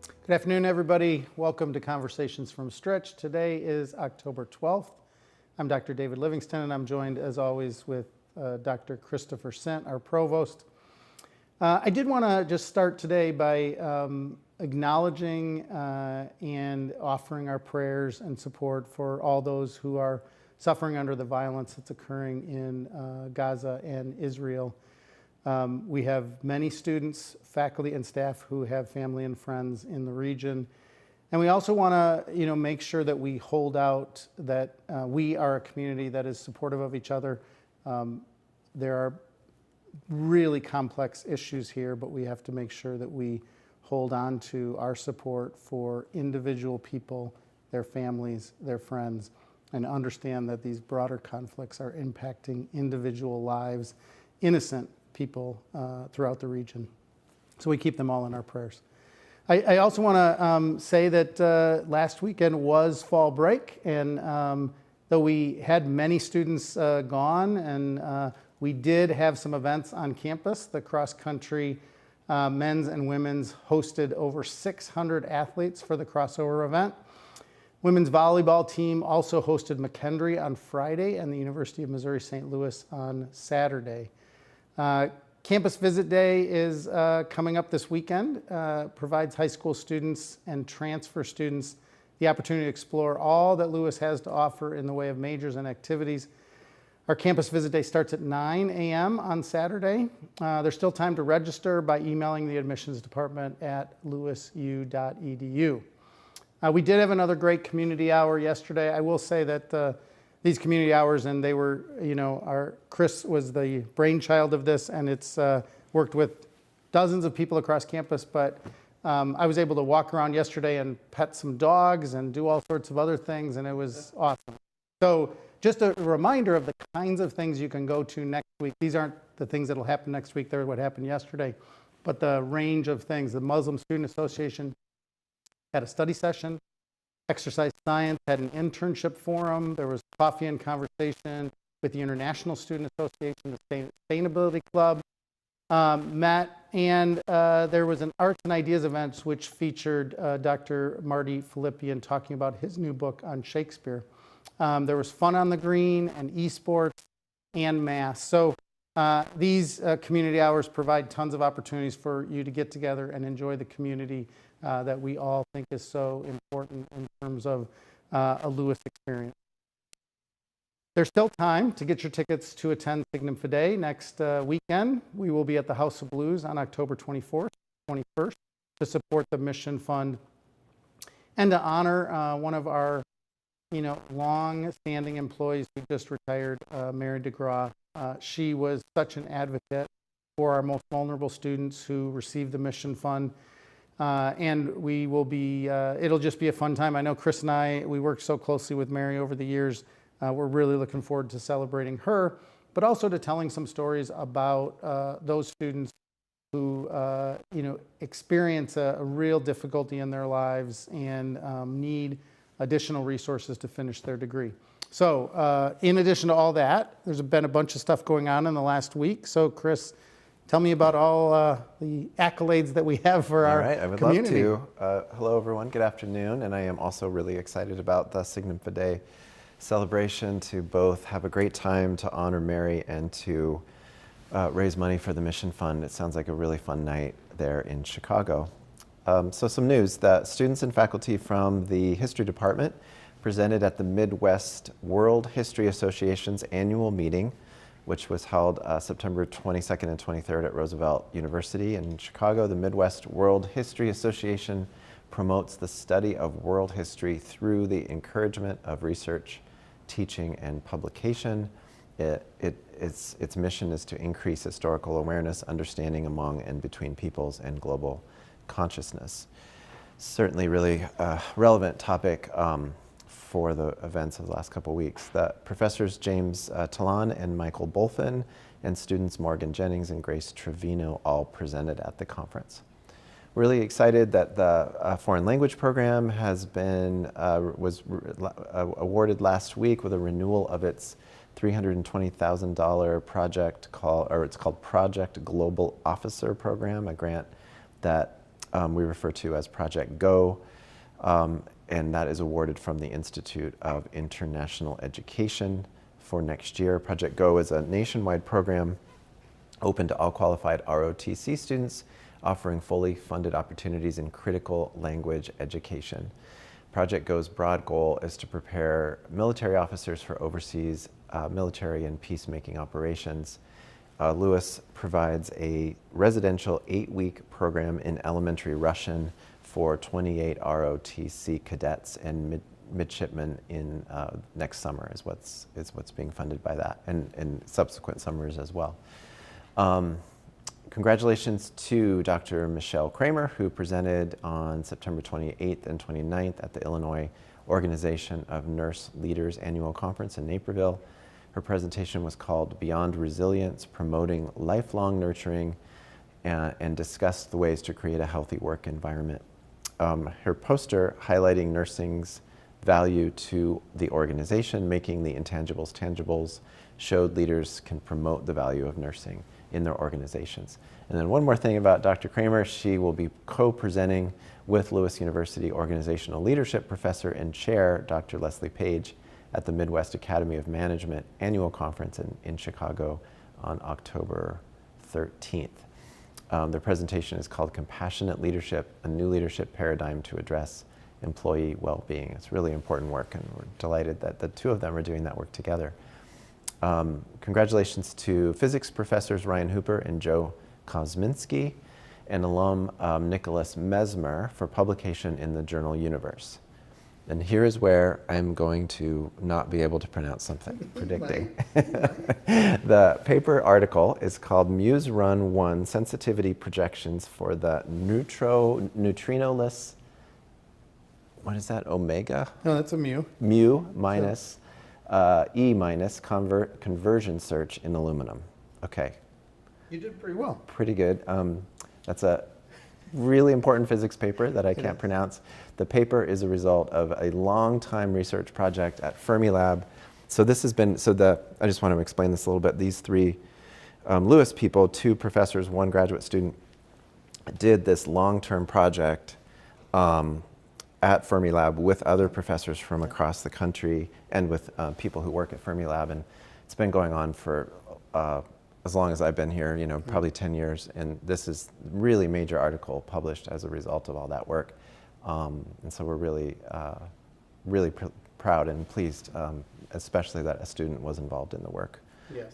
Good afternoon, everybody. Welcome to Conversations from Stritch. Today is October 12th. I'm Dr. David Livingston, and I'm joined, as always, with Dr. Christopher Sent, our provost. I did want to just start today by acknowledging and offering our prayers and support for all those who are suffering under the violence that's occurring in Gaza and Israel. We have many students, faculty, and staff who have family and friends in the region. And we also want to, make sure that we hold out that we are a community that is supportive of each other. There are really complex issues here, but we have to make sure that we hold on to our support for individual people, their families, their friends, and understand that these broader conflicts are impacting individual lives, innocent people throughout the region. So we keep them all in our prayers. I also want to say that last weekend was fall break, and though we had many students gone, and we did have some events on campus. The cross-country men's and women's hosted over 600 athletes for the crossover event. Women's volleyball team also hosted McKendree on Friday and the University of Missouri St. Louis on Saturday. Campus Visit Day is coming up this weekend, provides high school students and transfer students the opportunity to explore all that Lewis has to offer in the way of majors and activities. Our Campus Visit Day starts at 9 a.m. on Saturday. There's still time to register by emailing the admissions department at lewisu.edu. We did have another great community hour yesterday. I will say that these community hours, and they were, Chris was the brainchild of this, and it's worked with dozens of people across campus, but I was able to walk around yesterday and pet some dogs and do all sorts of other things, and it was awesome. So just a reminder of the kinds of things you can go to next week. These aren't the things that will happen next week, they're what happened yesterday, but the range of things. The Muslim Student Association had a study session. Exercise Science had an internship forum. There was coffee and conversation with the International Student Association. The Sustainability Club met, and there was an Arts and Ideas event which featured Dr. Marty Philippian talking about his new book on Shakespeare. There was fun on the green and esports and math. So these community hours provide tons of opportunities for you to get together and enjoy the community that we all think is so important in terms of a Lewis experience. There's still time to get your tickets to attend Signum Fidei next weekend. We will be at the House of Blues on October 24th, 21st to support the Mission Fund and to honor one of our long-standing employees who just retired, Mary DeGraw. She was such an advocate for our most vulnerable students who received the Mission Fund. And we will be, it'll just be a fun time. I know Chris and I, we worked so closely with Mary over the years. We're really looking forward to celebrating her, but also to telling some stories about those students who, experience a real difficulty in their lives and need additional resources to finish their degree. So in addition to all that, there's been a bunch of stuff going on in the last week. So Chris, tell me about all the accolades that we have for our community. All right, I would love to. Hello, everyone. Good afternoon. And I am also really excited about the Signum Fidei celebration to both have a great time to honor Mary and to raise money for the Mission Fund. It sounds like a really fun night there in Chicago. So some news that students and faculty from the History Department presented at the Midwest World History Association's annual meeting, which was held September 22nd and 23rd at Roosevelt University in Chicago. The Midwest World History Association promotes the study of world history through the encouragement of research, teaching, and publication. Its mission is to increase historical awareness, understanding among and between peoples, and global consciousness. Certainly really relevant topic for the events of the last couple of weeks. The professors James Talon and Michael Bolfin and students Morgan Jennings and Grace Trevino all presented at the conference. Really excited that the foreign language program was awarded last week with a renewal of its $320,000 project it's called Project Global Officer Program, a grant that we refer to as Project Go, and that is awarded from the Institute of International Education for next year. Project Go is a nationwide program open to all qualified ROTC students, offering fully funded opportunities in critical language education. Project Go's broad goal is to prepare military officers for overseas military and peacemaking operations. Lewis provides a residential 8-week program in elementary Russian for 28 ROTC cadets and midshipmen in next summer is what's being funded by that, and subsequent summers as well. Congratulations to Dr. Michelle Kramer, who presented on September 28th and 29th at the Illinois Organization of Nurse Leaders Annual Conference in Naperville. Her presentation was called Beyond Resilience, Promoting Lifelong Nurturing, and discussed the ways to create a healthy work environment. Her poster highlighting nursing's value to the organization, making the intangibles tangibles, showed leaders can promote the value of nursing in their organizations. And then one more thing about Dr. Kramer, she will be co-presenting with Lewis University Organizational Leadership Professor and Chair, Dr. Leslie Page, at the Midwest Academy of Management Annual Conference in Chicago on October 13th. Their presentation is called Compassionate Leadership, a New Leadership Paradigm to Address Employee Well-Being. It's really important work, and we're delighted that the two of them are doing that work together. Congratulations to physics professors Ryan Hooper and Joe Kosminski, and alum Nicholas Mesmer for publication in the journal Universe. And here is where I'm going to not be able to pronounce something, predicting. The paper article is called Muse Run 1 Sensitivity Projections for the Neutrinoless, what is that, omega? No, that's a mu. Mu minus E minus conversion search in aluminum. Okay. You did pretty well. Pretty good. That's a really important physics paper that I can't pronounce. The paper is a result of a long-time research project at Fermilab. So this has been, I just want to explain this a little bit. These three Lewis people, 2 professors, 1 graduate student, did this long-term project at Fermilab with other professors from across the country and with people who work at Fermilab. And it's been going on for as long as I've been here, probably 10 years. And this is a really major article published as a result of all that work. And so we're really, really proud and pleased, especially that a student was involved in the work. Yes.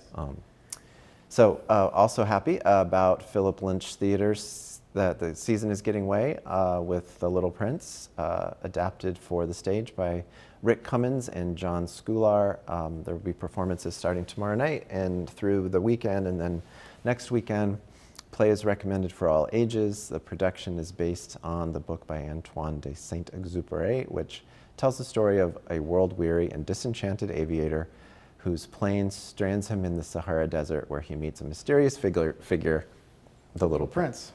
Also happy about Philip Lynch Theater's that the season is getting away with The Little Prince, adapted for the stage by Rick Cummins and John Scular. There will be performances starting tomorrow night and through the weekend, and then next weekend. Play is recommended for all ages. The production is based on the book by Antoine de Saint-Exupéry, which tells the story of a world-weary and disenchanted aviator whose plane strands him in the Sahara Desert, where he meets a mysterious figure, the Little Prince.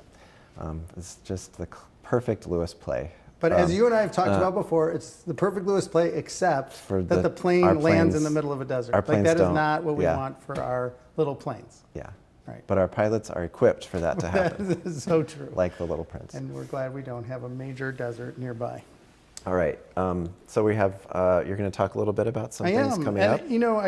It's just the perfect Lewis play. But as you and I have talked about before, it's the perfect Lewis play, except that the plane lands in the middle of a desert. That is not what we want for our little planes. Yeah. Right. But our pilots are equipped for that to happen. That is so true. Like the Little Prince. And we're glad we don't have a major desert nearby. All right. So we have, you're going to talk a little bit about some things coming up. We were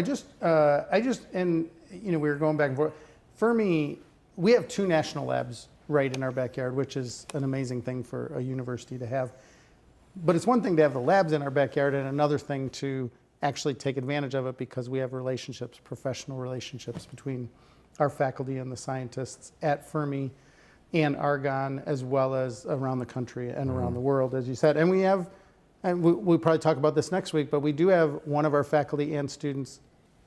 going back and forth. Fermi, we have 2 national labs right in our backyard, which is an amazing thing for a university to have. But it's one thing to have the labs in our backyard and another thing to actually take advantage of it, because we have relationships, professional relationships between our faculty and the scientists at Fermi and Argonne, as well as around the country and around the world, as you said. And we have, and we'll probably talk about this next week, but we do have one of our faculty and students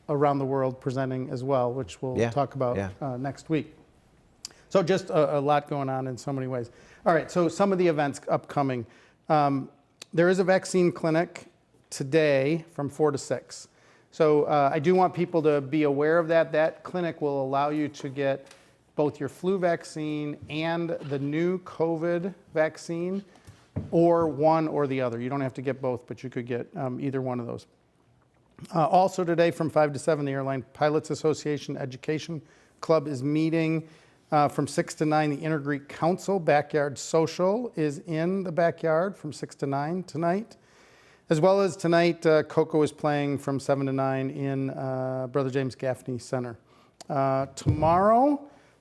around the world presenting as well, which we'll talk about next week. So just a lot going on in so many ways. All right, so some of the events upcoming. There is a vaccine clinic today from 4 to 6. So I do want people to be aware of that. That clinic will allow you to get both your flu vaccine and the new COVID vaccine, or one or the other. You don't have to get both, but you could get either one of those. Also today from 5 to 7, the Airline Pilots Association Education Club is meeting. From 6 to 9, the Intergreek Council Backyard Social is in the backyard from 6 to 9 tonight. As well as tonight, Coco is playing from 7 to 9 in Brother James Gaffney Center. Tomorrow,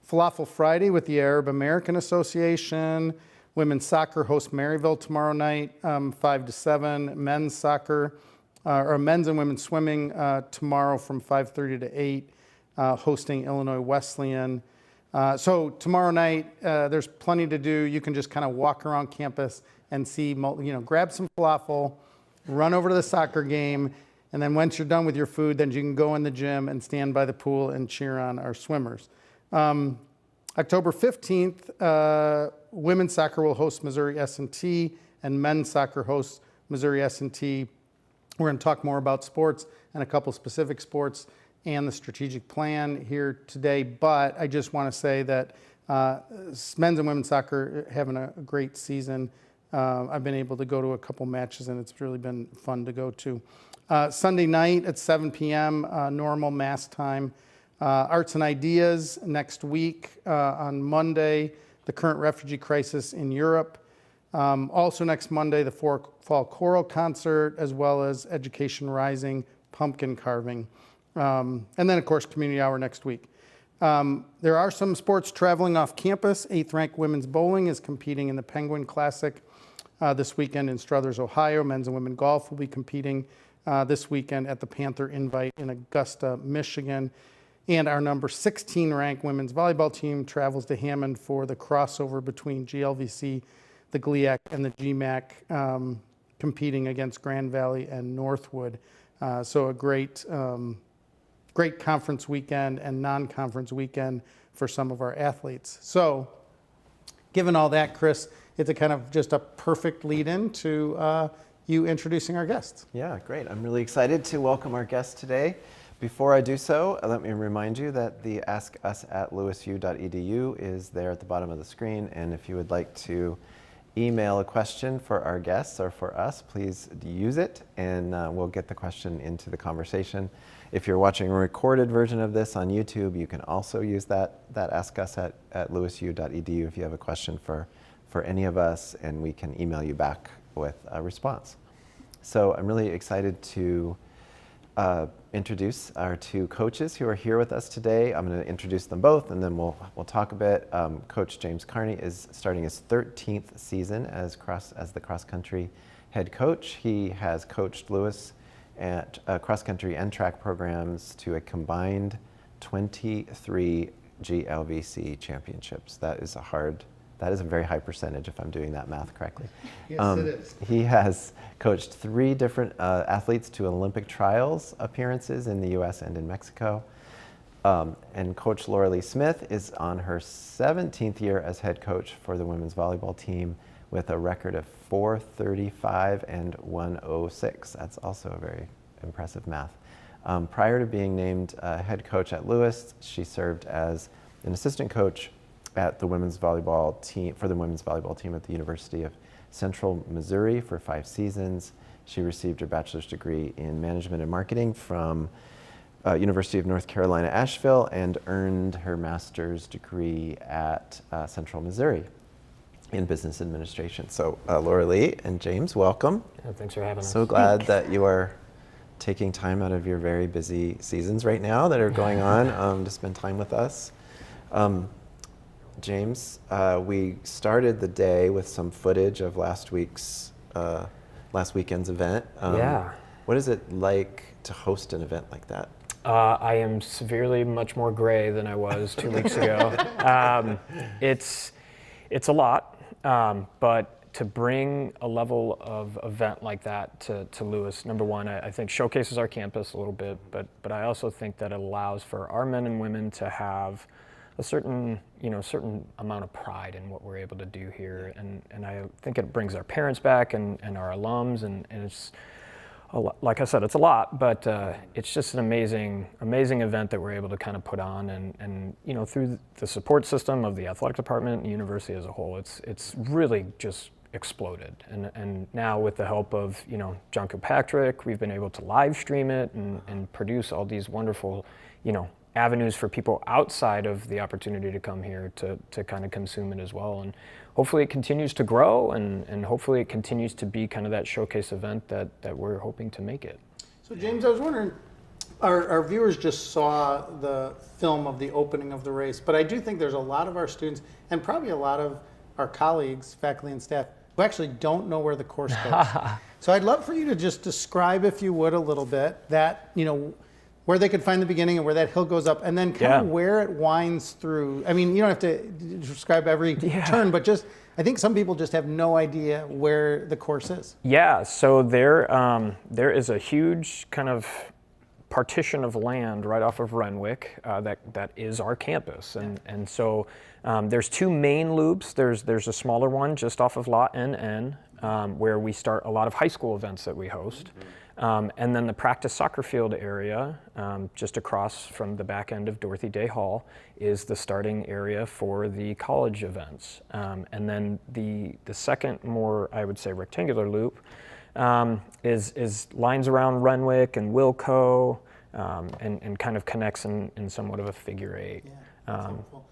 Falafel Friday with the Arab American Association. Women's soccer hosts Maryville tomorrow night, 5 to 7. Men's soccer, or men's and women's swimming tomorrow from 5:30 to 8, hosting Illinois Wesleyan. So tomorrow night, there's plenty to do. You can just kind of walk around campus and see, grab some falafel, run over to the soccer game, and then once you're done with your food, then you can go in the gym and stand by the pool and cheer on our swimmers. October 15th, women's soccer will host Missouri S&T, and men's soccer hosts Missouri S&T. We're going to talk more about sports and a couple specific sports and the strategic plan here today, but I just want to say that men's and women's soccer are having a great season. I've been able to go to a couple matches, and it's really been fun to go to. Sunday night at 7 p.m., normal mass time. Arts and Ideas next week on Monday, the current refugee crisis in Europe. Also next Monday, the Fall Choral Concert, as well as Education Rising, pumpkin carving. And then, of course, Community Hour next week. There are some sports traveling off campus. 8th ranked women's bowling is competing in the Penguin Classic this weekend in Struthers, Ohio. Men's and women's golf will be competing this weekend at the Panther Invite in Augusta, Michigan. And our number 16 ranked women's volleyball team travels to Hammond for the crossover between GLVC, the GLIAC, and the GMAC, competing against Grand Valley and Northwood. So a great conference weekend and non-conference weekend for some of our athletes. So given all that, Chris, it's a kind of just a perfect lead-in to you introducing our guests. Yeah, great. I'm really excited to welcome our guest today. Before I do so, let me remind you that the askus@lewisu.edu is there at the bottom of the screen, and if you would like to email a question for our guests or for us, please use it, and we'll get the question into the conversation. If you're watching a recorded version of this on YouTube, you can also use that askus@lewisu.edu if you have a question for any of us, and we can email you back with a response. So I'm really excited to introduce our two coaches who are here with us today. I'm going to introduce them both, and then we'll talk a bit. Coach James Kearney is starting his 13th season as the cross-country head coach. He has coached Lewis at cross-country and track programs to a combined 23 GLVC championships. That is a very high percentage if I'm doing that math correctly. Yes, it is. He has coached 3 different athletes to Olympic trials appearances in the US and in Mexico. And Coach Lorelee Smith is on her 17th year as head coach for the women's volleyball team with a record of 435 and 106. That's also a very impressive math. Prior to being named head coach at Lewis, she served as an assistant coach at the women's volleyball team at the University of Central Missouri for 5 seasons. She received her bachelor's degree in management and marketing from University of North Carolina, Asheville, and earned her master's degree at Central Missouri in business administration. So Lorelee and James, welcome. Yeah, thanks for having us. So glad that you are taking time out of your very busy seasons right now that are going on to spend time with us. James, we started the day with some footage of last weekend's event. Yeah. What is it like to host an event like that? I am severely much more gray than I was 2 weeks ago. It's a lot, but to bring a level of event like that to Lewis, number one, I think showcases our campus a little bit, but I also think that it allows for our men and women to have a certain amount of pride in what we're able to do here, and I think it brings our parents back and our alums, and it's like I said, it's a lot, but it's just an amazing event that we're able to kind of put on, and through the support system of the athletic department and the university as a whole, it's really just exploded, and now with the help of John Kilpatrick, we've been able to live stream it and produce all these wonderful avenues for people outside of the opportunity to come here to kind of consume it as well. And hopefully it continues to grow, and hopefully it continues to be kind of that showcase event that we're hoping to make it. So James, I was wondering, our viewers just saw the film of the opening of the race, but I do think there's a lot of our students and probably a lot of our colleagues, faculty and staff, who actually don't know where the course goes. So I'd love for you to just describe, if you would, a little bit that, where they could find the beginning and where that hill goes up, and then kind of where it winds through. I mean, you don't have to describe every turn, but just, I think some people just have no idea where the course is. Yeah, so there is a huge kind of partition of land right off of Renwick that is our campus, and so there's two main loops. There's a smaller one just off of Lot NN where we start a lot of high school events that we host. And then the practice soccer field area, just across from the back end of Dorothy Day Hall, is the starting area for the college events. And then the second, more, I would say, rectangular loop is lines around Renwick and Wilco, and kind of connects in somewhat of a figure eight.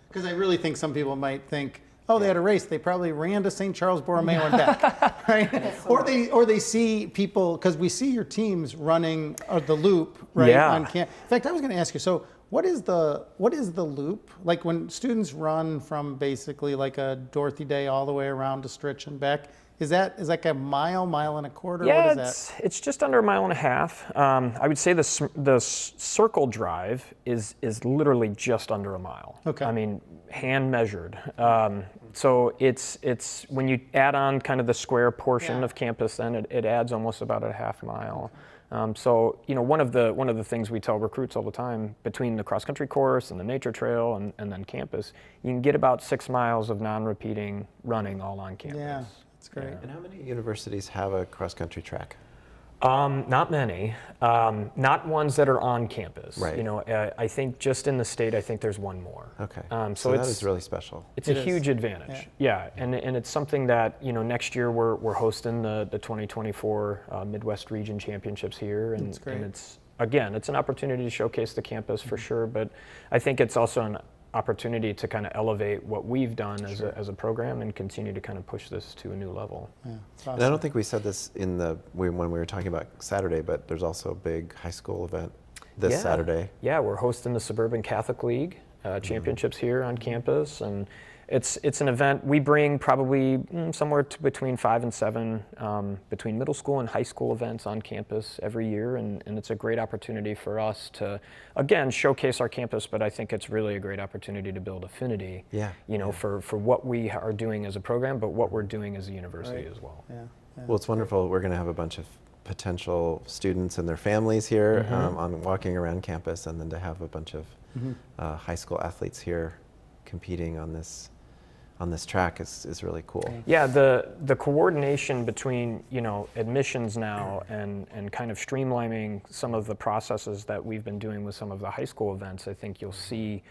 Because I really think some people might think, oh, they had a race. They probably ran to St. Charles Borromeo and back, right? Or they see people, because we see your teams running the loop, right? On camp. In fact, I was going to ask you. So, what is the loop like when students run from basically like a Dorothy Day all the way around to Stritch and back? Is like a mile and a quarter? Yeah, what is that? It's just under a mile and a half. I would say the circle drive is literally just under a mile. Okay. I mean, hand measured. So it's when you add on kind of the square portion of campus, then it adds almost about a half mile. So one of the things we tell recruits all the time, between the cross country course and the nature trail and then campus, you can get about 6 miles of non-repeating running all on campus. Yeah. That's great. And how many universities have a cross-country track? Not many. Not ones that are on campus. Right. I think just in the state, I think there's one more. Okay. So that is really special. It's a huge advantage. Yeah, and it's something that next year we're hosting the 2024 Midwest Region Championships here, and That's great. And it's an opportunity to showcase the campus for sure. But I think it's also an opportunity to kind of elevate what we've done as a program and continue to kind of push this to a new level. Yeah, awesome. And I don't think we said this when we were talking about Saturday, but there's also a big high school event this Saturday. Yeah, we're hosting the Suburban Catholic League championships here on campus, and it's an event we bring probably somewhere between 5 and 7 between middle school and high school events on campus every year, and it's a great opportunity for us to again showcase our campus, but I think it's really a great opportunity to build affinity for what we are doing as a program, but what we're doing as a university as well. Yeah. Well, it's wonderful. We're going to have a bunch of potential students and their families here on walking around campus, and then to have a bunch of high school athletes here competing on this track is really cool. Yeah, the coordination between admissions now and kind of streamlining some of the processes that we've been doing with some of the high school events. I think you'll see,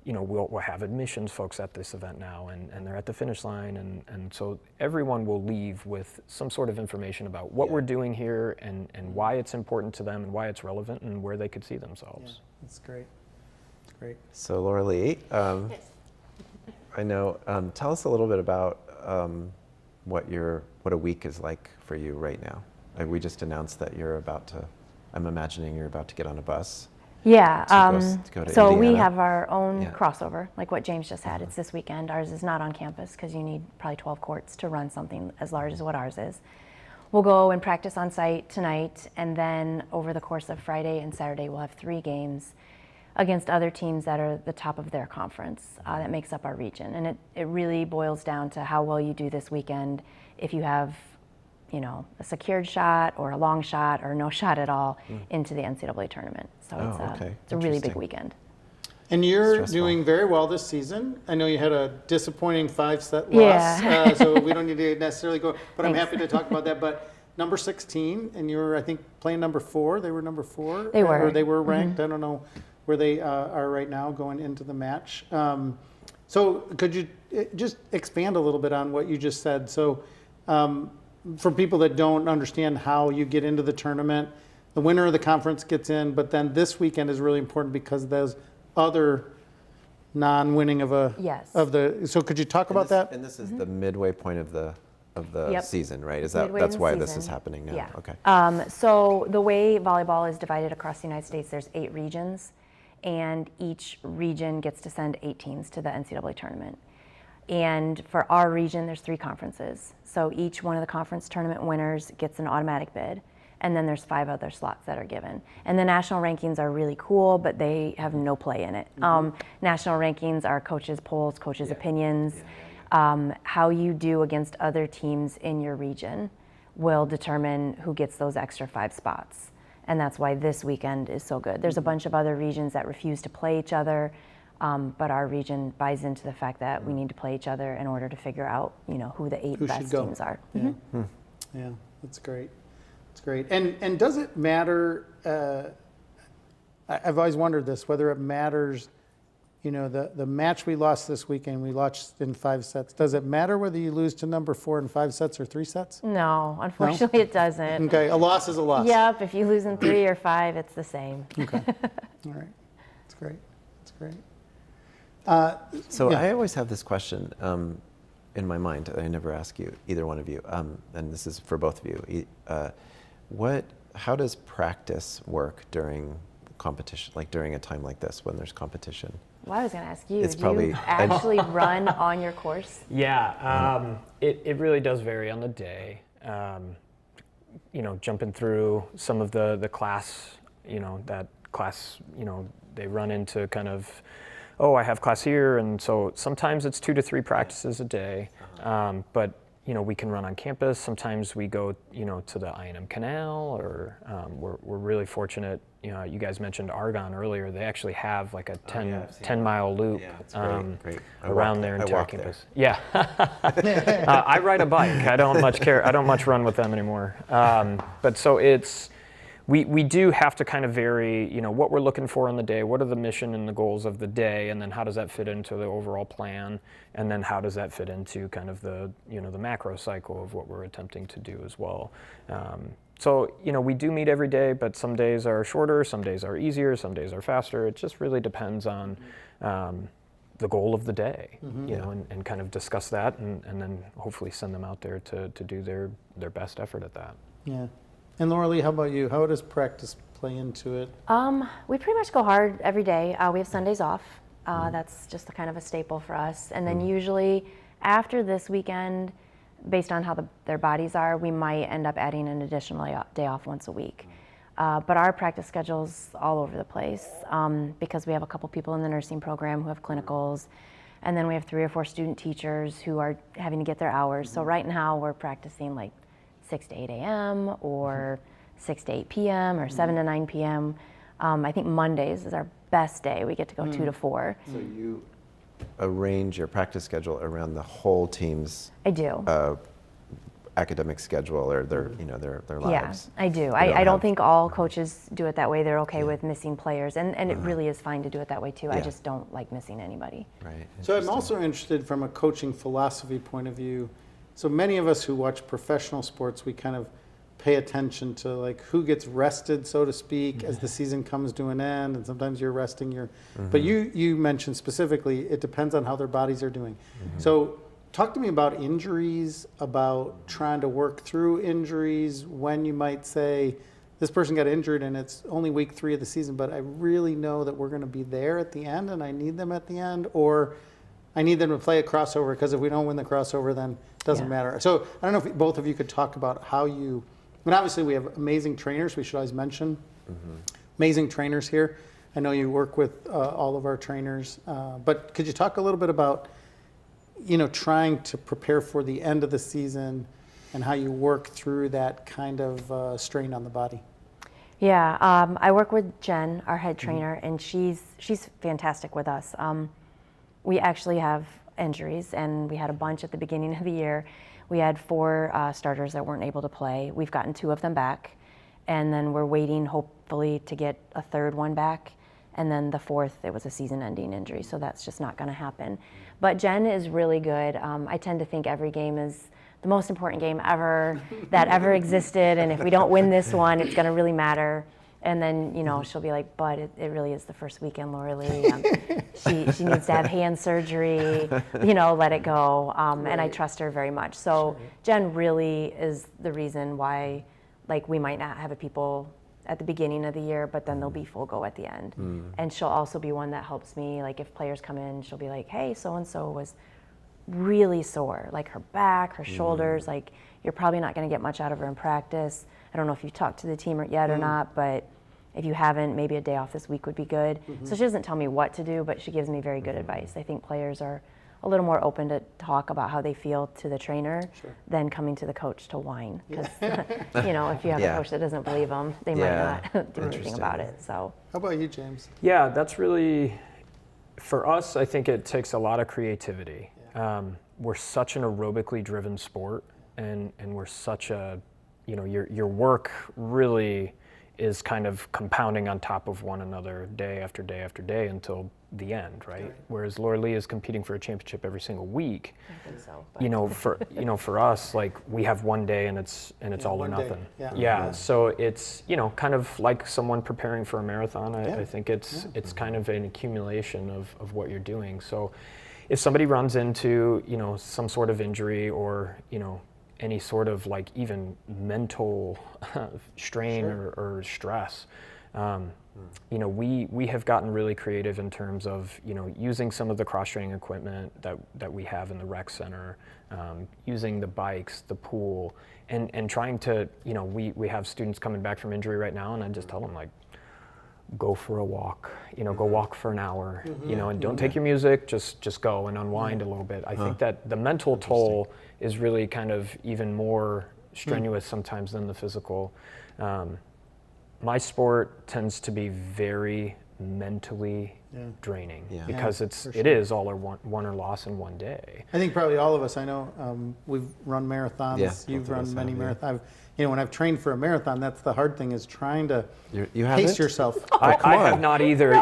we'll have admissions folks at this event now, and they're at the finish line, and so everyone will leave with some sort of information about what we're doing here and why it's important to them and why it's relevant and where they could see themselves. Yeah, that's great. That's great. So Lorelee, Yes. I know. Tell us a little bit about what a week is like for you right now. Like, we just announced that I'm imagining you're about to get on a bus. Yeah. To go to so we Indiana. have our own Yeah. crossover, like what James just had. It's this weekend. Ours is not on campus because you need probably 12 courts to run something as large as what ours is. We'll go and practice on site tonight, and then over the course of Friday and Saturday, we'll have 3 games against other teams that are the top of their conference that makes up our region. And it really boils down to how well you do this weekend. If you have, a secured shot or a long shot or no shot at all into the NCAA tournament. So it's a really big Interesting. weekend. And you're Stressful. doing very well this season. I know you had a disappointing 5-set loss, so we don't need to necessarily go, but I'm happy to talk about that. But number 16, and you were, I think, playing number 4. They were number 4? They were. Or they were ranked. I don't know where they are right now going into the match. So could you just expand a little bit on what you just said? So for people that don't understand how you get into the tournament, the winner of the conference gets in, but then this weekend is really important because those other non-winning of a Yes. of the. So could you talk about that? And this is the midway point of the Yep. season, right? Is Midway that's in the why this is season. happening now? Yeah. Okay. So the way volleyball is divided across the United States, there's 8 regions, and each region gets to send 8 teams to the NCAA tournament. And for our region, there's 3 conferences. So each one of the conference tournament winners gets an automatic bid, and then there's 5 other slots that are given. And the national rankings are really cool, but they have no play in it. National rankings are coaches' polls, coaches' opinions. How you do against other teams in your region will determine who gets those extra 5 spots. And that's why this weekend is so good. There's a bunch of other regions that refuse to play each other, but our region buys into the fact that we need to play each other in order to figure out, who the 8 Who best should go. teams are. Yeah. Yeah, that's great. That's great. And does it matter? I've always wondered this, whether it matters. The match we lost this weekend, we lost in 5 sets. Does it matter whether you lose to number 4 in 5 sets or 3 sets? No, unfortunately it doesn't. Okay, a loss is a loss. Yep, if you lose in 3 or 5, it's the same. Okay. All right. That's great. That's great. So Yeah. I always have this question in my mind. I never ask you, either one of you, and this is for both of you. How does practice work during competition, like during a time like this when there's competition? Well, I was going to ask you, It's do probably- you actually run on your course? Yeah, it really does vary on the day. Jumping through some of the class, that class, they run into kind of, I have class here, and so sometimes it's 2 to 3 practices a day. But we can run on campus. Sometimes we go, to the I&M Canal, or we're really fortunate. You guys mentioned Argonne earlier. They actually have like a 10-mile loop It's great. around their I entire walk campus. Yeah. I ride a bike. I don't much care. I don't much run with them anymore. But so we do have to kind of vary, what we're looking for on the day, what are the mission and the goals of the day, and then how does that fit into the overall plan, and then how does that fit into kind of the, the macro cycle of what we're attempting to do as well. So, we do meet every day, but some days are shorter, some days are easier, some days are faster. It just really depends on the goal of the day, and kind of discuss that, and then hopefully send them out there to do their best effort at that. Yeah. And Lorelee, how about you? How does practice play into it? We pretty much go hard every day. We have Sundays off. That's just kind of a staple for us. And then usually after this weekend, based on how their bodies are, we might end up adding an additional day off once a week. But our practice schedule's all over the place because we have a couple people in the nursing program who have clinicals, and then we have 3 or 4 student teachers who are having to get their hours. So right now we're practicing like 6 to 8 a.m. or 6 to 8 p.m. or 7 to 9 p.m. I think Mondays is our best day. We get to go 2 to 4. So you arrange your practice schedule around the whole team's I do. academic schedule or their lives. Yeah, I do. don't I don't have- think all coaches do it that way. They're okay with missing players, and it really is fine to do it that way too. I Yeah. just don't like missing anybody. Right. So I'm Interesting. also interested from a coaching philosophy point of view. So many of us who watch professional sports, we kind of pay attention to like who gets rested, so to speak, as the season comes to an end, and sometimes you're resting your. But you mentioned specifically it depends on how their bodies are doing. So talk to me about injuries, about trying to work through injuries, when you might say this person got injured and it's only week 3 of the season, but I really know that we're going to be there at the end and I need them at the end, or I need them to play a crossover because if we don't win the crossover, then it doesn't matter. So I don't know if both of you could talk about how you, I mean, obviously we have amazing trainers, we should always mention, amazing trainers here. I know you work with all of our trainers, but could you talk a little bit about, trying to prepare for the end of the season and how you work through that kind of strain on the body? Yeah, I work with Jen, our head trainer, and she's fantastic with us. We actually have injuries, and we had a bunch at the beginning of the year. We had 4 starters that weren't able to play. We've gotten 2 of them back, and then we're waiting, hopefully, to get a 3rd one back. And then the 4th, it was a season-ending injury, so that's just not going to happen. But Jen is really good. I tend to think every game is the most important game ever that ever existed, and if we don't win this one, it's going to really matter. And then, you know, she'll be like, but it really is the first weekend, Lorelee. She needs to have hand surgery, you know, let it go. And I trust her very much. So Jen really is the reason why, like, we might not have a people at the beginning of the year, but then they'll be full go at the end. And she'll also be one that helps me. Like, if players come in, she'll be like, hey, so-and-so was really sore, like her back, her shoulders, like, you're probably not going to get much out of her in practice. I don't know if you've talked to the team yet or not, but if you haven't, maybe a day off this week would be good. So she doesn't tell me what to do, but she gives me very good advice. I think players are a little more open to talk about how they feel to the trainer than coming to the coach to whine. Because, you know, if you have a coach that doesn't believe them, they might not do anything about it. So, How about you, James? Yeah, that's really, for us, I think it takes a lot of creativity. We're such an aerobically driven sport, and we're such a, you know, your work really is kind of compounding on top of one another day after day after day until the end, right? Whereas Lorelee is competing for a championship every single week. I think so. But. You know, for us, like, we have one day and it's all or one day. nothing. Yeah. So it's, you know, kind of like someone preparing for a marathon. I think it's kind of an accumulation of what you're doing. So if somebody runs into, you know, some sort of injury or, you know, any sort of, like, even mental strain or stress, you know, we have gotten really creative in terms of, you know, using some of the cross-training equipment that we have in the rec center, using the bikes, the pool, and trying to, you know, we have students coming back from injury right now, and I just tell them, like, go for a walk, you know, go walk for an hour, you know, and don't take your music, just go and unwind a little bit. I think that the mental toll is really kind of even more strenuous sometimes than the physical. My sport tends to be very mentally draining because it is all or one or loss in one day. I think probably all of us, I know we've run marathons, you've run many marathons. You know, when I've trained for a marathon, that's the hard thing, is trying to pace yourself. I have not either.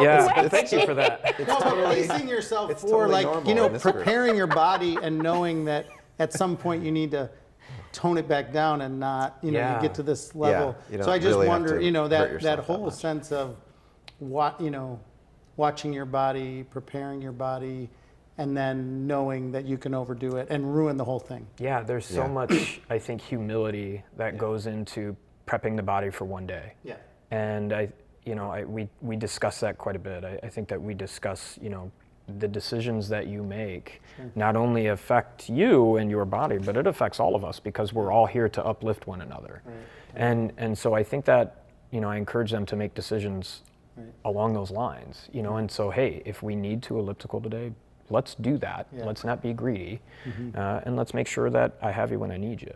Thank you for that. Pacing yourself for, totally like, normal you know, in this group. preparing your body and knowing that at some point you need to tone it back down and not, you know, you get to this level. you don't So I just really have wonder, to you know, hurt that yourself that whole much. sense of what, you know, watching your body, preparing your body, and then knowing that you can overdo it and ruin the whole thing. Yeah, there's so much, I think, humility that goes into prepping the body for one day. Yeah. And we discuss that quite a bit. I think that we discuss, you know, the decisions that you make not only affect you and your body, but it affects all of us, because we're all here to uplift one another. And so I think that, you know, I encourage them to make decisions along those lines, you know, and so, hey, if we need to elliptical today, let's do that. Let's not be greedy, and let's make sure that I have you when I need you.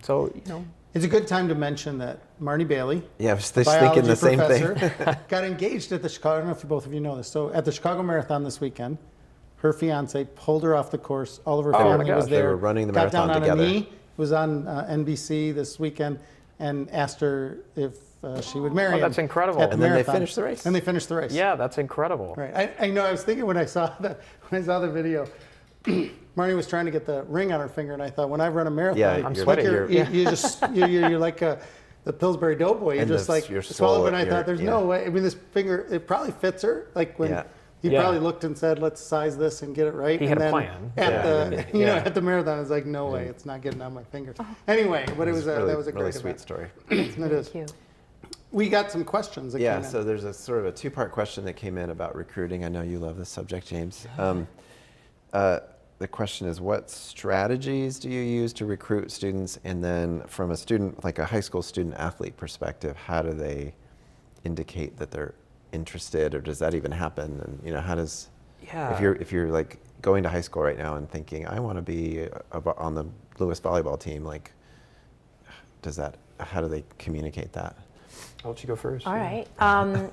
So, you know. It's a good time to mention that Marnie Bailey, Yeah, I was thinking the same thing. got engaged at the Chicago, I don't know if both of you know this. So at the Chicago Marathon this weekend, her fiance pulled her off the course. All of her family was there. They were running the got marathon down together. on a knee, was on NBC this weekend, and asked her if she would marry him. That's incredible. at the And then they marathon. finished the race. And they finished the race. Yeah, that's incredible. Right. I know. I was thinking when I saw the video, Marnie was trying to get the ring on her finger, and I thought, when I run a marathon, Yeah, I'm like sweating. you're like the Pillsbury Doughboy. You're And just like you're swallowing. And I swollen, thought, there's no way. I mean, this finger, it probably fits her. Like when he probably looked and said, let's size this and get it right. He and had a then plan. At the marathon, I was like, no way, it's not getting on my finger. Anyway, but that was a really great sweet event. story. It is. Cute. We got some questions that came in. So there's a sort of a two-part question that came in about recruiting. I know you love this subject, James. The question is, what strategies do you use to recruit students? And then from a student, like a high school student athlete perspective, how do they indicate that they're interested, or does that even happen? And, you know, how does, if you're like going to high school right now and thinking, I want to be on the Lewis volleyball team, like, how do they communicate that? I'll let you go first. All right.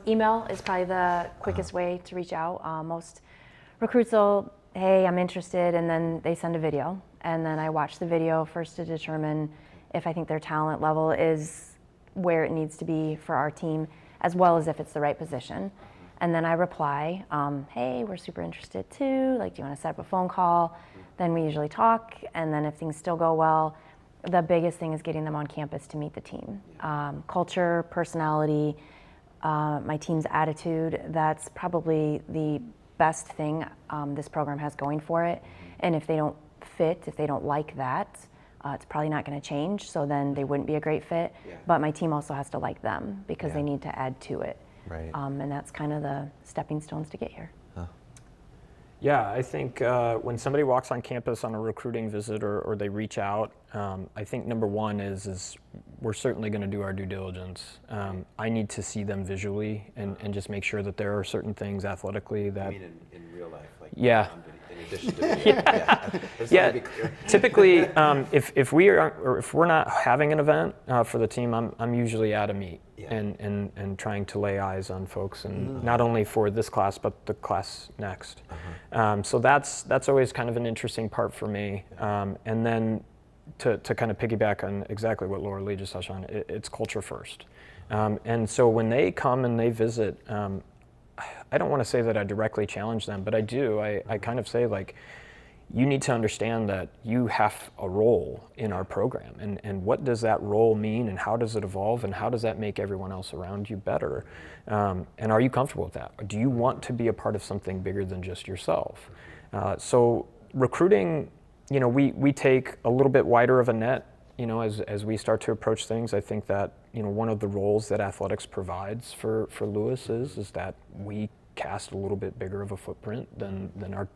Email is probably the quickest way to reach out. Most recruits will, hey, I'm interested, and then they send a video. And then I watch the video first to determine if I think their talent level is where it needs to be for our team, as well as if it's the right position. And then I reply, hey, we're super interested too. Like, do you want to set up a phone call? Then we usually talk, and then if things still go well, The biggest thing is getting them on campus to meet the team. Culture, personality, my team's attitude, that's probably the best thing this program has going for it. And if they don't fit, if they don't like that, it's probably not going to change, so then they wouldn't be a great fit. But my team also has to like them because they need to add to it. Right. And that's kind of the stepping stones to get here. Yeah, I think when somebody walks on campus on a recruiting visit or they reach out, I think number one is we're certainly going to do our due diligence. I need to see them visually and just make sure that there are certain things athletically that. I mean, in real life, like Yeah. in addition to the Yeah. Typically, if we're not having an event for the team, I'm usually at a meet and trying to lay eyes on folks, and not only for this class but the class next. So that's always kind of an interesting part for me. And then to kind of piggyback on exactly what Lorelee just touched on, it's culture first. And so when they come and they visit, I don't want to say that I directly challenge them, but I do. I kind of say, like, you need to understand that you have a role in our program, and what does that role mean, and how does it evolve, and how does that make everyone else around you better? And are you comfortable with that? Do you want to be a part of something bigger than just yourself? So recruiting, we take a little bit wider of a net, as we start to approach things. I think that, one of the roles that athletics provides for Lewis is that we cast a little bit bigger of a footprint than our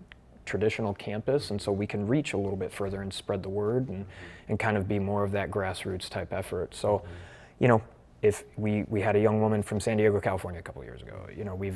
traditional campus, and so we can reach a little bit further and spread the word and kind of be more of that grassroots type effort. So, if we had a young woman from San Diego, California a couple of years ago,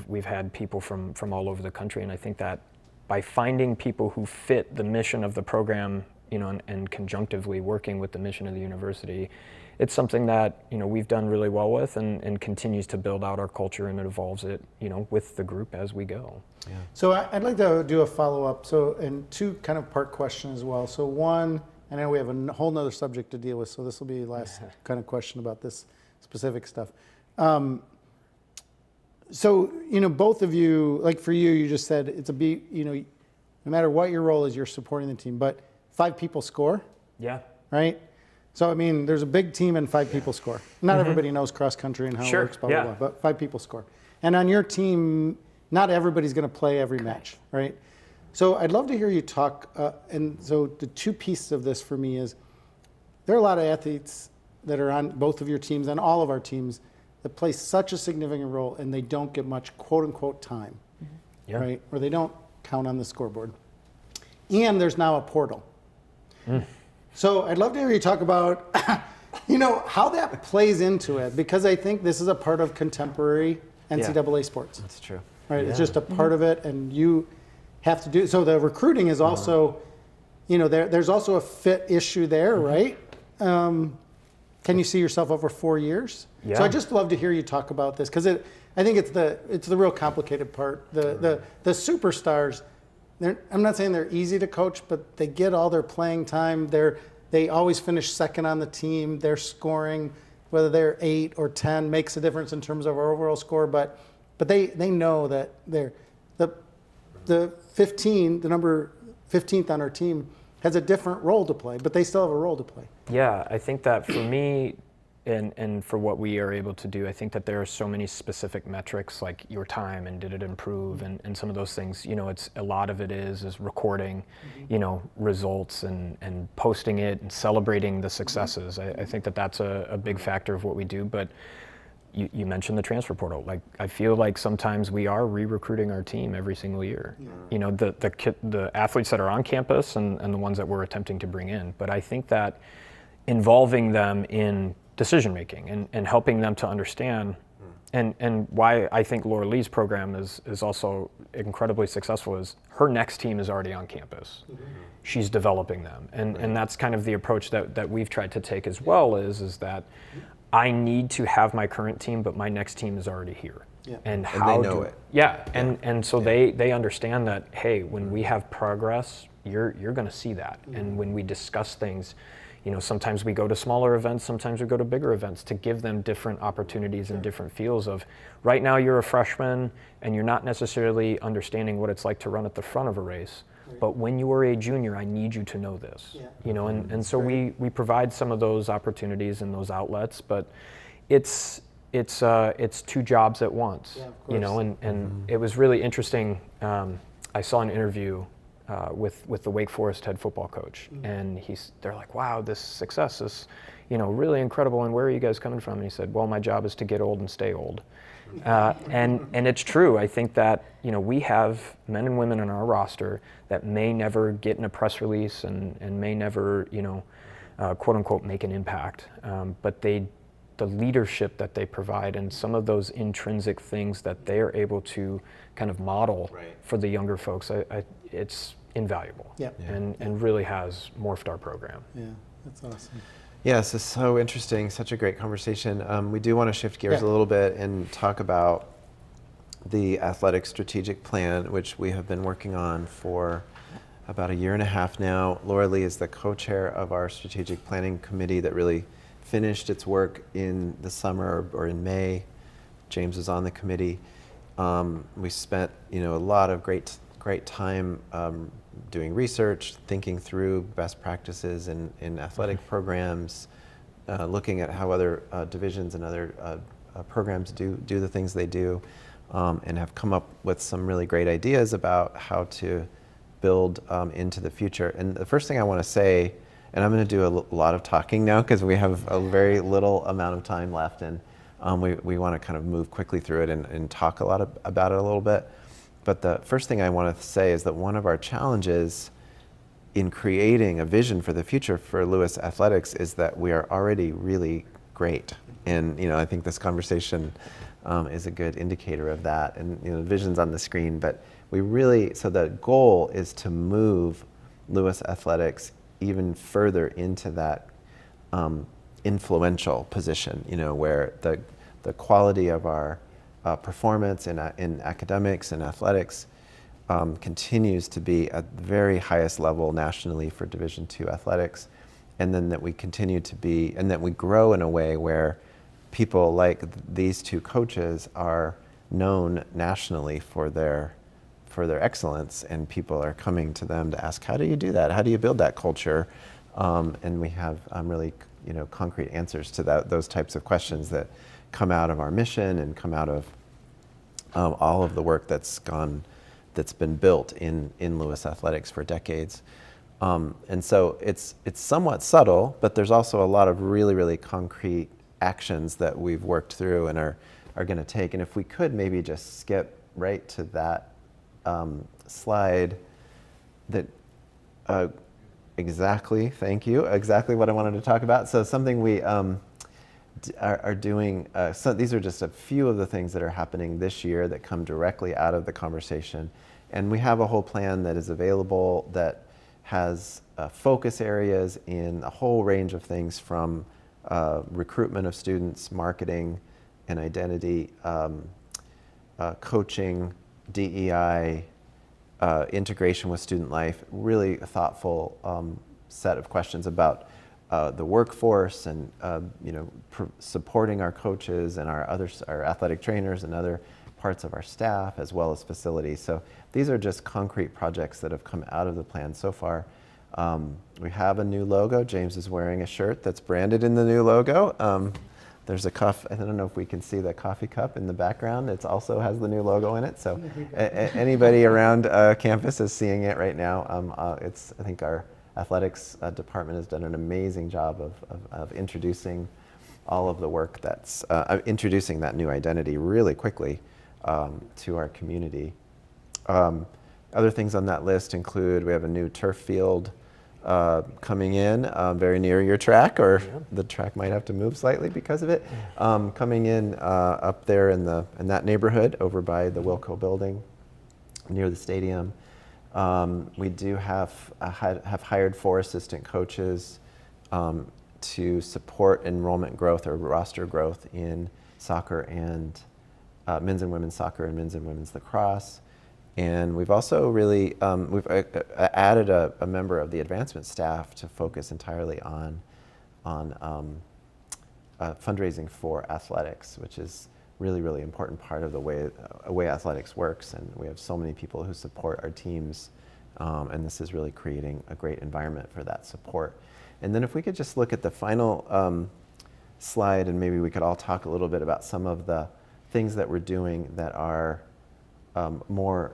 we've had people from all over the country, and I think that by finding people who fit the mission of the program, and conjunctively working with the mission of the university, it's something that we've done really well with, and continues to build out our culture, and it evolves it with the group as we go. Yeah. So I'd like to do a follow-up. So, and two kind of part question as well. So one, I know we have a whole nother subject to deal with, so this will be the last kind of question about this specific stuff. So, both of you, like for you, you just said it's no matter what your role is, you're supporting the team, but 5 people score, Yeah. right? So, I mean, there's a big team and 5 people score. Not everybody knows cross country and how it works, blah, blah, blah, but 5 people score. And on your team, not everybody's going to play every match, right? So I'd love to hear you talk. And so the two pieces of this for me is there are a lot of athletes that are on both of your teams and all of our teams that play such a significant role, and they don't get much quote unquote time, right? Or they don't count on the scoreboard. And there's now a portal. So I'd love to hear you talk about, how that plays into it, because I think this is a part of contemporary NCAA sports. That's true. Right, it's just a part of it, and you have to do. So the recruiting is also, there's also a fit issue there, right? Can you see yourself over 4 years? Yeah. So I'd just love to hear you talk about this, because I think it's the real complicated part. The superstars, I'm not saying they're easy to coach, but they get all their playing time. They always finish second on the team. They're scoring, whether they're 8 or 10 makes a difference in terms of our overall score, but they know that they're the 15, the number 15th on our team has a different role to play, but they still have a role to play. Yeah, I think that for me, and for what we are able to do, I think that there are so many specific metrics, like your time and did it improve, and some of those things. It's a lot of it is recording, results and posting it and celebrating the successes. I think that that's a big factor of what we do, but. You mentioned the transfer portal. Like, I feel like sometimes we are re-recruiting our team every single year. Yeah. The athletes that are on campus and the ones that we're attempting to bring in. But I think that involving them in decision making and helping them to understand, and why I think Lorelee's program is also incredibly successful is her next team is already on campus. She's developing them, and that's kind of the approach that we've tried to take as well. Is that I need to have my current team, but my next team is already here. Yeah. And they know it. Yeah, and so they understand that, hey, when we have progress, you're going to see that. And when we discuss things, sometimes we go to smaller events, sometimes we go to bigger events to give them different opportunities and different feels of, right now you're a freshman and you're not necessarily understanding what it's like to run at the front of a race. but when you are a junior, I need you to know this. Yeah. You know, and so we provide some of those opportunities and those outlets, but it's two jobs at once. Yeah, of you know, course. and it was really interesting. I saw an interview with the Wake Forest head football coach, and they're like, "Wow, this success is, you know, really incredible. And where are you guys coming from?" And he said, "Well, my job is to get old and stay old." And it's true. I think that, you know, we have men and women on our roster that may never get in a press release and may never, you know, quote unquote make an impact, but the leadership that they provide and some of those intrinsic things that they are able to kind of model for the younger folks, it's invaluable. Yeah. And really has morphed our program. Yeah, that's awesome. Yes, it's so interesting, such a great conversation. We do want to shift gears a little bit and talk about the athletic strategic plan, which we have been working on for about 1.5 years now. Lorelee is the co-chair of our strategic planning committee that really finished its work in the summer or in May. James was on the committee. We spent, you know, a lot of great time doing research, thinking through best practices in athletic programs, looking at how other divisions and other programs do the things they do, and have come up with some really great ideas about how to build into the future. And the first thing I want to say, and I'm going to do a lot of talking now because we have a very little amount of time left, and we want to kind of move quickly through it and talk a lot about it a little bit. But the first thing I want to say is that one of our challenges in creating a vision for the future for Lewis Athletics is that we are already really great. And, you know, I think this conversation is a good indicator of that. And, you know, the vision's on the screen, but so the goal is to move Lewis Athletics even further into that influential position, you know, where the quality of our performance in academics and athletics continues to be at the very highest level nationally for Division II athletics, and then that we continue to be, and that we grow in a way where people like these two coaches are known nationally for their excellence, and people are coming to them to ask, how do you do that? How do you build that culture? And we have really, you know, concrete answers to those types of questions that come out of our mission and come out of all of the work that's been built in Lewis Athletics for decades. And so it's somewhat subtle, but there's also a lot of really, really concrete actions that we've worked through and are going to take. And if we could maybe just skip right to that slide that thank you, exactly what I wanted to talk about. So something we are doing, so these are just a few of the things that are happening this year that come directly out of the conversation. And we have a whole plan that is available that has focus areas in a whole range of things, from recruitment of students, marketing and identity, coaching, DEI, integration with student life, really a thoughtful set of questions about the workforce and you know, supporting our coaches and our athletic trainers and other parts of our staff, as well as facilities. So these are just concrete projects that have come out of the plan so far. We have a new logo. James is wearing a shirt that's branded in the new logo. There's a I don't know if we can see the coffee cup in the background. It also has the new logo in it. So anybody around campus is seeing it right now. I think our athletics department has done an amazing job of introducing all of the work that's introducing that new identity really quickly to our community. Other things on that list include, we have a new turf field coming in very near your track, or the track might have to move slightly because of it. Coming in up there in that neighborhood over by the Wilco building near the stadium. We do have hired 4 assistant coaches to support enrollment growth or roster growth in soccer and men's and women's soccer and men's and women's lacrosse. And we've also really added a member of the advancement staff to focus entirely on fundraising for athletics, which is really, really important part of the way athletics works. And we have so many people who support our teams And this is really creating a great environment for that support. And then if we could just look at the final slide, and maybe we could all talk a little bit about some of the things that we're doing that are more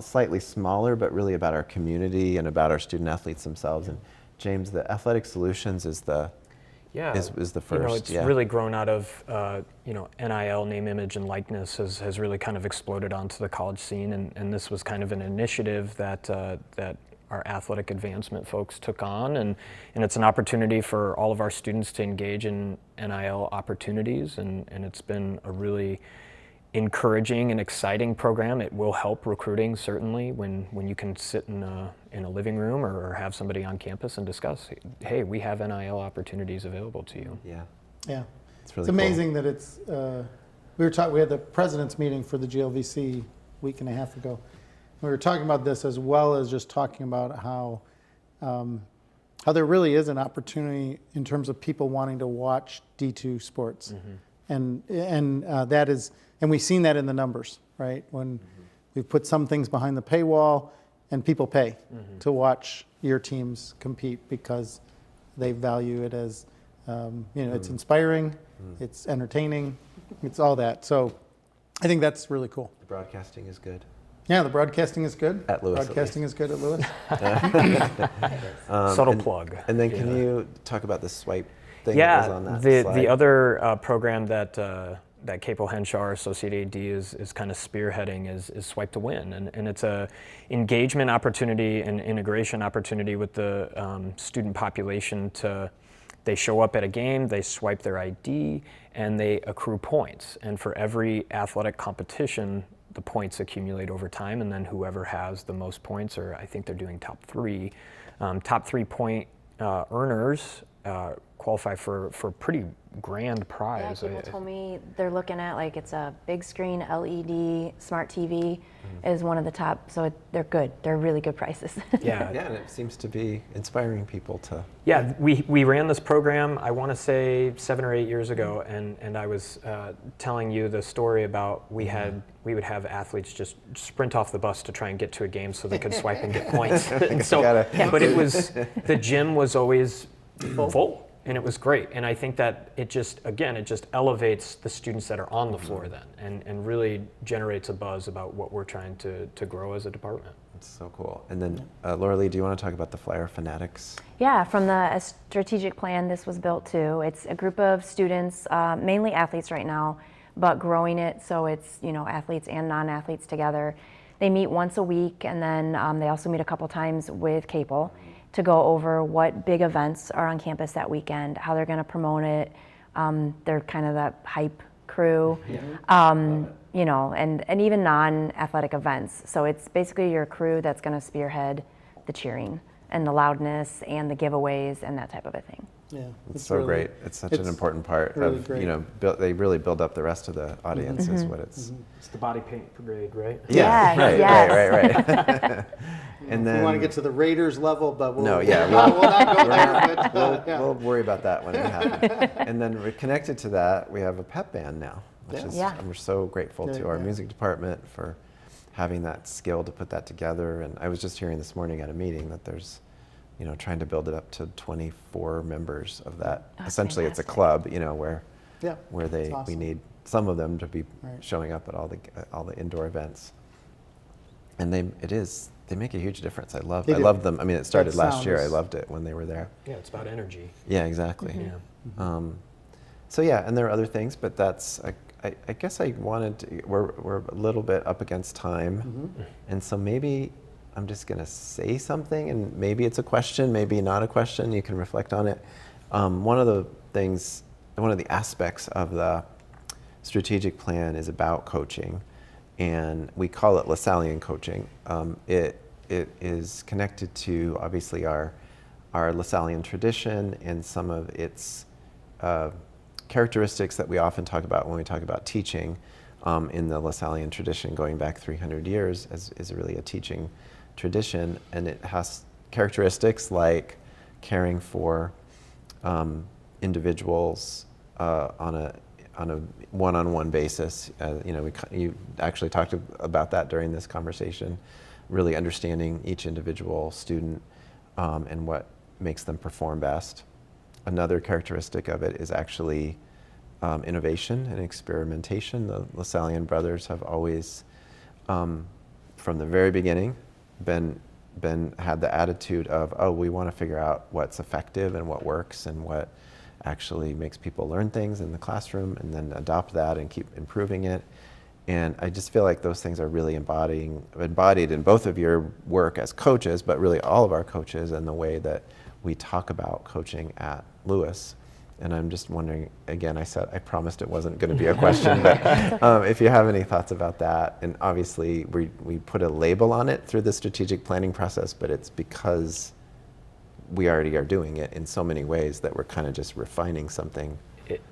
slightly smaller, but really about our community and about our student athletes themselves. And James, the Athletic Solutions is the is the first. It's really grown out of NIL, name, image, and likeness has really kind of exploded onto the college scene, and this was kind of an initiative that our athletic advancement folks took on, and it's an opportunity for all of our students to engage in NIL opportunities, and it's been a really encouraging and exciting program. It will help recruiting, certainly, when you can sit in a living room or have somebody on campus and discuss, hey, we have NIL opportunities available to you. Yeah. It's really amazing that it's, we had the president's meeting for the GLVC a week and a half ago. We were talking about this as well as just talking about how there really is an opportunity in terms of people wanting to watch D2 sports. And that is, and we've seen that in the numbers, right? When we've put some things behind the paywall and people pay to watch your teams compete because they value it as, it's inspiring, it's entertaining, it's all that. So I think that's really cool. The broadcasting is good. Yeah, the broadcasting is good. At Lewis, broadcasting is good at Lewis. Subtle plug. And then can you talk about the swipe thing that was on that slide? The other program that Capo Henshaw, Associate AD, is kind of spearheading is Swipe to Win. And it's a engagement opportunity and integration opportunity with the student population they show up at a game, they swipe their ID, and they accrue points. And for every athletic competition, the points accumulate over time, and then whoever has the most points, or I think they're doing top 3 point earners qualify for pretty grand prize. Yeah, people told me they're looking at it's a big screen LED smart TV is one of the top, so they're good. They're really good prices. Yeah, and it seems to be inspiring people to. Yeah, we ran this program, I want to say 7 or 8 years ago, and I was telling you the story about we would have athletes just sprint off the bus to try and get to a game so they could swipe and get points. But it was, the gym was always full. And it was great. And I think that it just elevates the students that are on the floor then and really generates a buzz about what we're trying to grow as a department. It's so cool. And then Lorelee, do you want to talk about the Flyer Fanatics? Yeah, from the strategic plan this was built to. It's a group of students, mainly athletes right now, but growing it so it's athletes and non-athletes together. They meet once a week, and then they also meet a couple times with Capel to go over what big events are on campus that weekend, how they're going to promote it. They're kind of that hype crew, and even non-athletic events. So it's basically your crew that's going to spearhead the cheering and the loudness and the giveaways and that type of a thing. Yeah, it's so really great. It's such an important part really of great. They really build up the rest of the audience. Is what it's. It's the body paint brigade, right? Yeah, right. And then we want to get to the Raiders level, but we'll not go there. But, we'll worry about that when it happens. And then we're connected to that. We have a pep band now, which is we're so grateful to our music department for having that skill to put that together. And I was just hearing this morning at a meeting that there's, trying to build it up to 24 members of that. That's essentially, fantastic. It's a club, where awesome. we need some of them to be showing up at all the indoor events. And they make a huge difference. I love them. I mean, it started last year. I loved it when they were there. Yeah, it's about energy. Yeah, exactly. Yeah. So and there are other things, but that's. I guess I wanted to. We're a little bit up against time, and so maybe I'm just going to say something, and maybe it's a question, maybe not a question. You can reflect on it. One of the aspects of the strategic plan is about coaching, and we call it LaSallian coaching. It is connected to obviously our LaSallian tradition and some of its characteristics that we often talk about when we talk about teaching. In the LaSallian tradition, going back 300 years, is really a teaching tradition, and it has characteristics like caring for individuals on a one-on-one basis. You actually talked about that during this conversation. really understanding each individual student and what makes them perform best. Another characteristic of it is actually innovation and experimentation. The LaSallian brothers have always, from the very beginning, had the attitude of, oh, we want to figure out what's effective and what works and what actually makes people learn things in the classroom, and then adopt that and keep improving it. And I just feel like those things are really embodied in both of your work as coaches, but really all of our coaches and the way that we talk about coaching at Lewis. And I'm just wondering, again, I promised it wasn't going to be a question, but if you have any thoughts about that. And obviously we put a label on it through the strategic planning process, but it's because we already are doing it in so many ways that we're kind of just refining something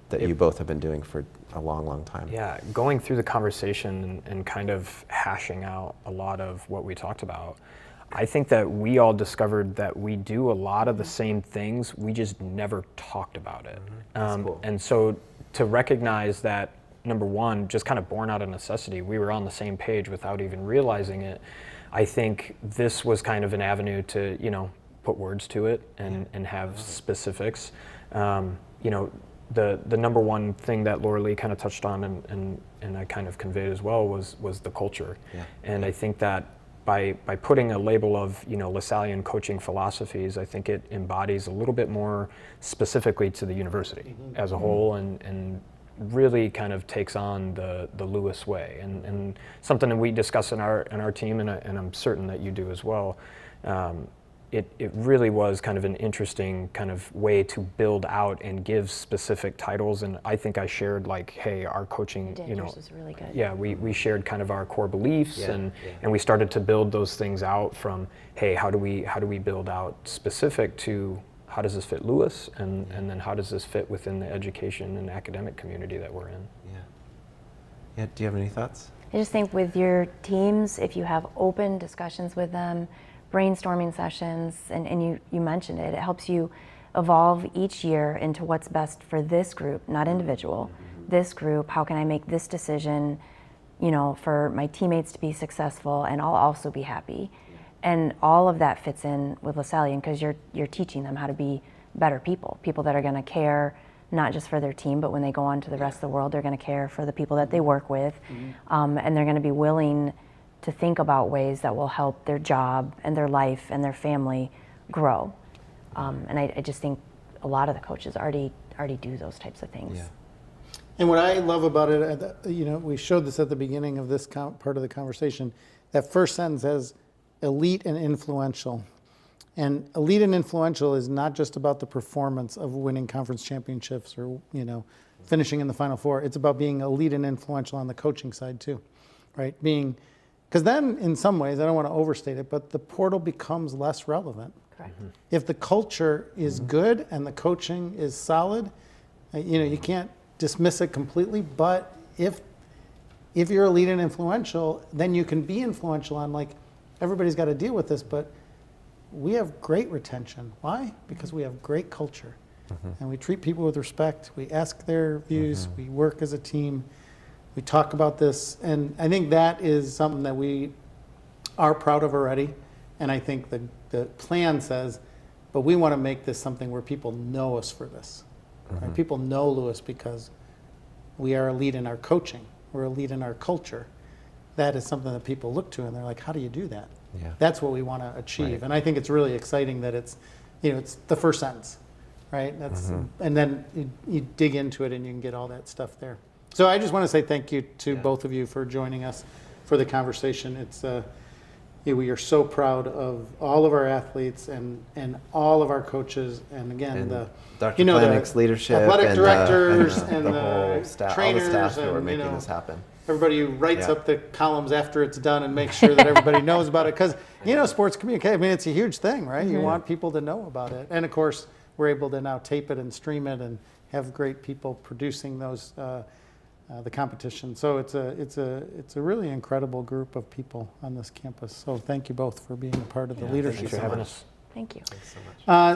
that you both have been doing for a long, long time. Yeah, going through the conversation and kind of hashing out a lot of what we talked about, I think that we all discovered that we do a lot of the same things, we just never talked about it. Cool. And so to recognize that, number one, just kind of born out of necessity, we were on the same page without even realizing it. I think this was kind of an avenue to, put words to it and have specifics. The number one thing that Lorelee kind of touched on and I kind of conveyed as well was the culture. Yeah. And I think that by putting a label of LaSallian coaching philosophies, I think it embodies a little bit more specifically to the university as a whole, and really kind of takes on the Lewis way, and something that we discuss in our team, and I'm certain that you do as well. It really was kind of an interesting kind of way to build out and give specific titles, and I think I shared like, hey, our coaching, Yours was really good. Yeah, we shared kind of our core beliefs, and we started to build those things out from, hey, how do we build out specific to how does this fit Lewis, and then how does this fit within the education and academic community that we're in. Yeah. Do you have any thoughts? I just think with your teams, if you have open discussions with them, brainstorming sessions, and you mentioned it helps you evolve each year into what's best for this group, not individual. This group, how can I make this decision, for my teammates to be successful, and I'll also be happy. And all of that fits in with LaSallian, because you're teaching them how to be better people that are going to care not just for their team, but when they go on to the rest of the world, they're going to care for the people that they work with, and they're going to be willing to think about ways that will help their job and their life and their family grow. And I just think a lot of the coaches already do those types of things. Yeah. And what I love about it, we showed this at the beginning of this part of the conversation. That first sentence says elite and influential. And elite and influential is not just about the performance of winning conference championships or, finishing in the Final Four. It's about being elite and influential on the coaching side too, right? Because then, in some ways, I don't want to overstate it, but the portal becomes less relevant. Correct. If the culture is good and the coaching is solid, you can't dismiss it completely. But if you're elite and influential, then you can be influential on, like, everybody's got to deal with this, but we have great retention. Why? Because we have great culture. And we treat people with respect. We ask their views. We work as a team. We talk about this, and I think that is something that we are proud of already. And I think the plan says, but we want to make this something where people know us for this. Right? People know Lewis because we are a lead in our coaching. We're a lead in our culture. That is something that people look to, and they're like, how do you do that? Yeah. That's what we want to achieve. Right. And I think it's really exciting that it's the first sentence, right? And then you dig into it and you can get all that stuff there. So I just want to say thank you to both of you for joining us for the conversation. It's we are so proud of all of our athletes and all of our coaches, and again And Dr. Planick's leadership, athletic directors and and the whole the staff, trainers, all the staff who are and, making this happen. Everybody who writes Yeah. up the columns after it's done and makes sure that everybody knows about it, because sports communication, it's a huge thing, right? You want people to know about it, and of course we're able to now tape it and stream it and have great people producing those the competition. So it's a really incredible group of people on this campus. So thank you both for being a part of the leadership. Thanks for having us. Thank you.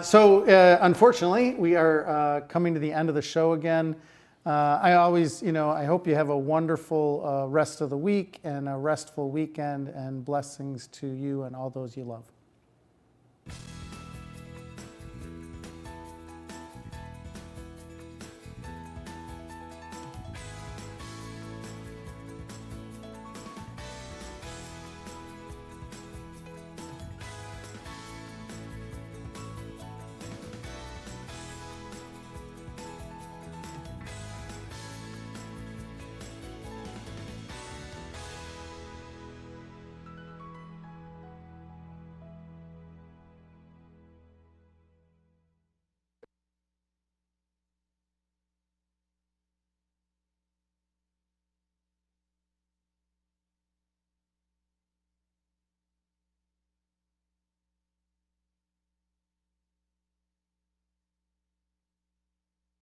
So unfortunately, we are coming to the end of the show again. I always, I hope you have a wonderful rest of the week and a restful weekend, and blessings to you and all those you love.